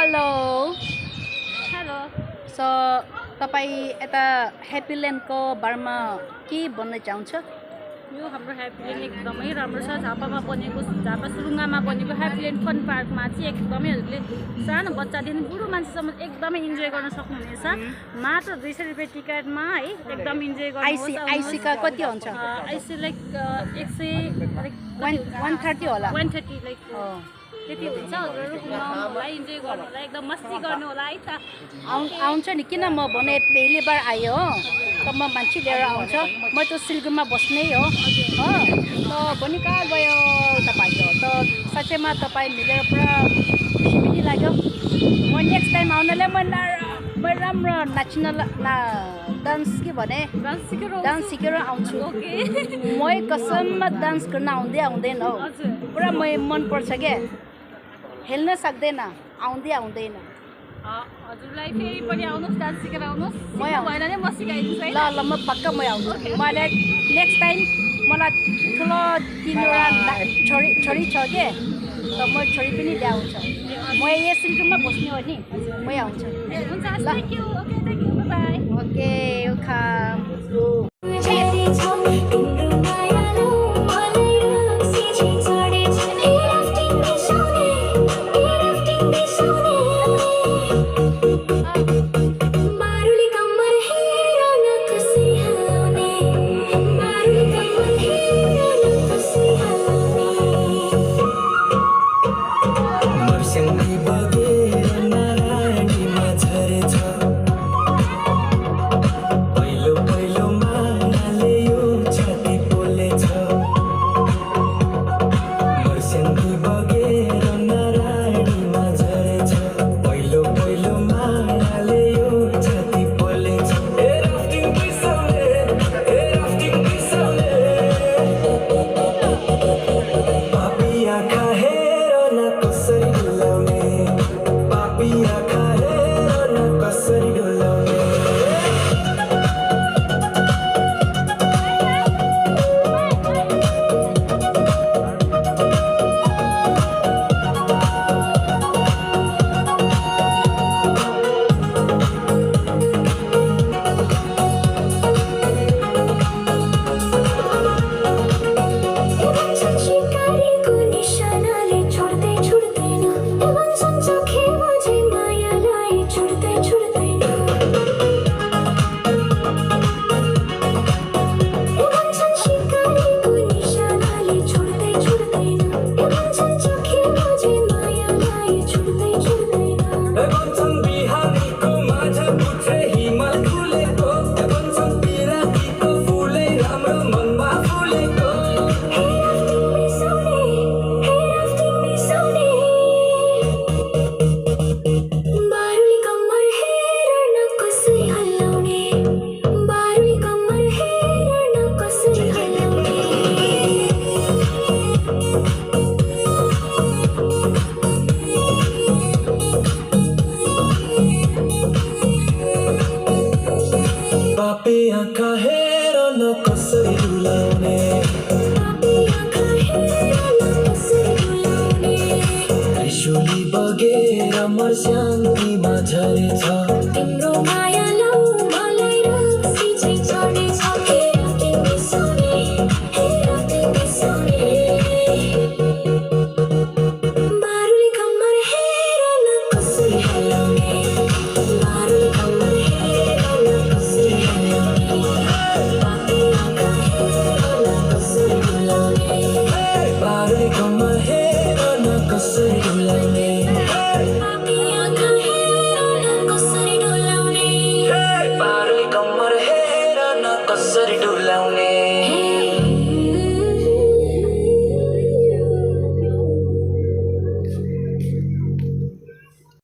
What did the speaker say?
Hello hello so तपाईँ यता ह्याप्पील्यान्डको बारेमा के भन्न चाहन्छ? यो हाम्रो ह्याप्पील्यान्ड एकदमै राम्रो छ। झापामा बनेको झापा सुरुङ्गामा बनेको ह्याप्पील्यान्ड फन पार्कमा चाहिँ एकदमै हजुरले सानो बच्चादेखि बुढो मान्छेसम्म एकदमै इन्जोय गर्न सक्नुहुनेछ। मात्र 200 रुपियाँ टिकटमा है एकदम इन्जोय गर्नुहोस्। आइसी का कति हुन्छ? आइसी लाइक 130 होला 130 लाइक त्यति हुन्छ। हजुरहरू घुमाउनुलाई इन्जोय गर्नुलाई एकदम मस्ती गर्नु होला है त। आउँछ नि, किन म भने पहिलो बार आयो हो त म मान्छे लिएर आउँछ। म त सिलगढीमा बस्ने हो त भने कहाँ गयो तपाईँको त साँच्चैमा तपाईँ मिलेर पुरा खुसी पनि लाग्यो। म नेक्स्ट टाइम आउनलाई म राम्रो नाच्न डान्स के भने डान्स सिकेर आउँछु। म कसममा डान्स गर्न आउँदैन हो, पुरा मनपर्छ क्या, खेल्न सक्दैन, आउँदैन। हजुरलाई फेरि पनि आउनुहोस्, डान्स सिकेर आउनुहोस्। भएन भने म सिकाइदिन्छु है। ल म पक्का म आउँछु। मलाई नेक्स्ट टाइम मलाई ठुलो 3वटा छोरी छ के, त म छोरी पनि ल्याउँछ। म यहाँ सिलगढीमा बस्ने हो नि, म आउँछ। हुन्छ, thank you. Okay, thank you, by. Okay, welcome. आँखा हेर न कसरी डुलाउने, त्रिशुली बगेर मर्स्याङीमा झरेछ तिम्रो माया।